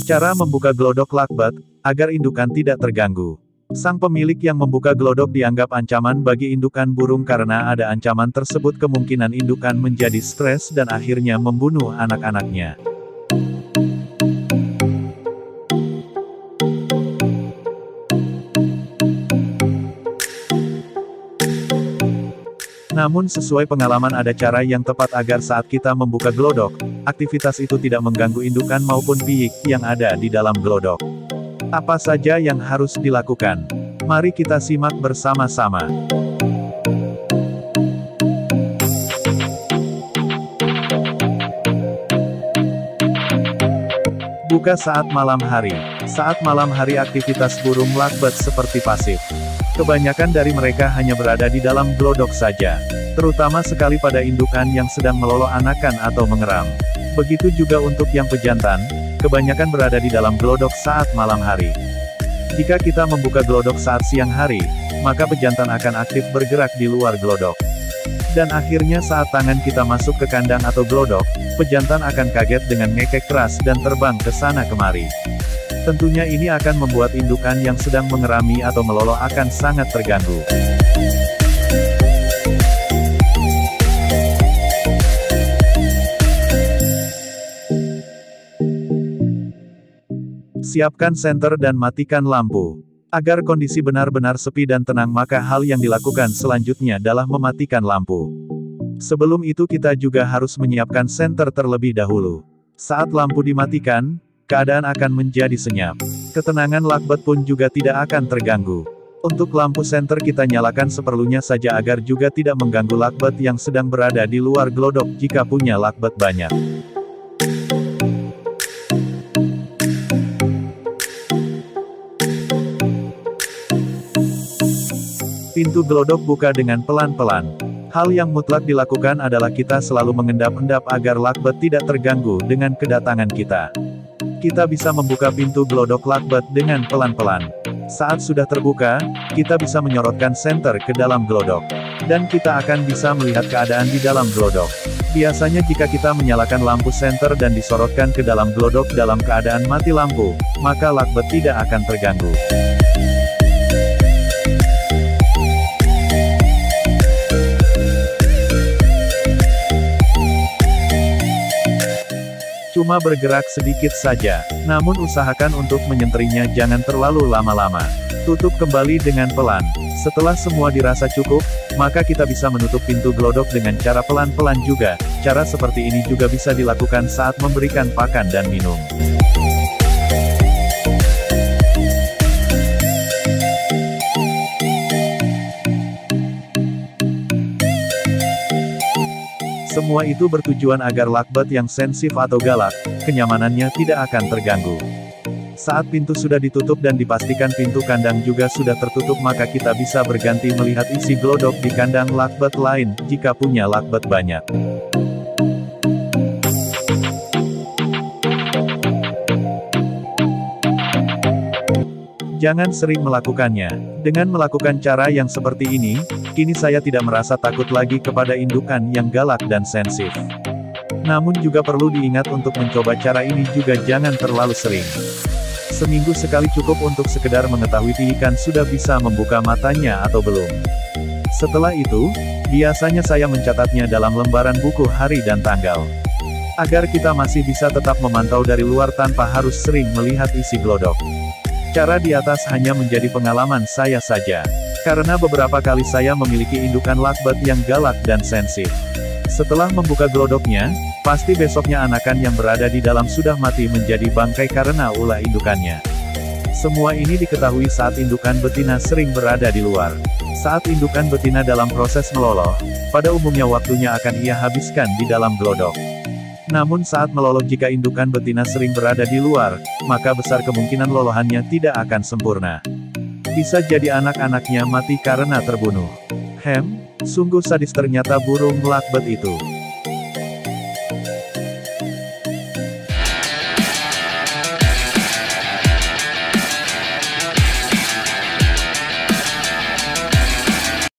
Cara membuka glodok lakbat, agar indukan tidak terganggu. Sang pemilik yang membuka glodok dianggap ancaman bagi indukan burung karena ada ancaman tersebut kemungkinan indukan menjadi stres dan akhirnya membunuh anak-anaknya. Namun sesuai pengalaman ada cara yang tepat agar saat kita membuka glodok, aktivitas itu tidak mengganggu indukan maupun biik yang ada di dalam glodok. Apa saja yang harus dilakukan? Mari kita simak bersama-sama. Buka saat malam hari. Saat malam hari aktivitas burung lakbat seperti pasif. Kebanyakan dari mereka hanya berada di dalam glodok saja. Terutama sekali pada indukan yang sedang melolo anakan atau mengeram. Begitu juga untuk yang pejantan, kebanyakan berada di dalam glodok saat malam hari. Jika kita membuka glodok saat siang hari, maka pejantan akan aktif bergerak di luar glodok. Dan akhirnya saat tangan kita masuk ke kandang atau glodok, pejantan akan kaget dengan ngekek keras dan terbang ke sana kemari. Tentunya ini akan membuat indukan yang sedang mengerami atau melolo akan sangat terganggu. Siapkan senter dan matikan lampu. Agar kondisi benar-benar sepi dan tenang maka hal yang dilakukan selanjutnya adalah mematikan lampu. Sebelum itu kita juga harus menyiapkan senter terlebih dahulu. Saat lampu dimatikan, keadaan akan menjadi senyap. Ketenangan lakbat pun juga tidak akan terganggu. Untuk lampu senter kita nyalakan seperlunya saja agar juga tidak mengganggu lakbat yang sedang berada di luar glodok jika punya lakbat banyak. Pintu glodok buka dengan pelan-pelan. Hal yang mutlak dilakukan adalah kita selalu mengendap-endap agar lakbat tidak terganggu dengan kedatangan kita. Kita bisa membuka pintu glodok lakbat dengan pelan-pelan. Saat sudah terbuka, kita bisa menyorotkan senter ke dalam glodok. Dan kita akan bisa melihat keadaan di dalam glodok. Biasanya jika kita menyalakan lampu senter dan disorotkan ke dalam glodok dalam keadaan mati lampu, maka lakbat tidak akan terganggu. Cuma bergerak sedikit saja, namun usahakan untuk menyentrinya jangan terlalu lama-lama. Tutup kembali dengan pelan. Setelah semua dirasa cukup, maka kita bisa menutup pintu glodok dengan cara pelan-pelan juga. Cara seperti ini juga bisa dilakukan saat memberikan pakan dan minum. Semua itu bertujuan agar lakbat yang sensitif atau galak, kenyamanannya tidak akan terganggu. Saat pintu sudah ditutup dan dipastikan pintu kandang juga sudah tertutup maka kita bisa berganti melihat isi glodok di kandang lakbat lain, jika punya lakbat banyak. Jangan sering melakukannya. Dengan melakukan cara yang seperti ini, kini saya tidak merasa takut lagi kepada indukan yang galak dan sensitif. Namun juga perlu diingat untuk mencoba cara ini juga jangan terlalu sering. Seminggu sekali cukup untuk sekedar mengetahui ikan sudah bisa membuka matanya atau belum. Setelah itu, biasanya saya mencatatnya dalam lembaran buku hari dan tanggal. Agar kita masih bisa tetap memantau dari luar tanpa harus sering melihat isi glodok. Cara di atas hanya menjadi pengalaman saya saja. Karena beberapa kali saya memiliki indukan lakbat yang galak dan sensitif. Setelah membuka glodoknya, pasti besoknya anakan yang berada di dalam sudah mati menjadi bangkai karena ulah indukannya. Semua ini diketahui saat indukan betina sering berada di luar. Saat indukan betina dalam proses meloloh, pada umumnya waktunya akan ia habiskan di dalam glodok. Namun saat meloloh jika indukan betina sering berada di luar, maka besar kemungkinan lolohannya tidak akan sempurna. Bisa jadi anak-anaknya mati karena terbunuh. Sungguh sadis ternyata burung lakbat itu.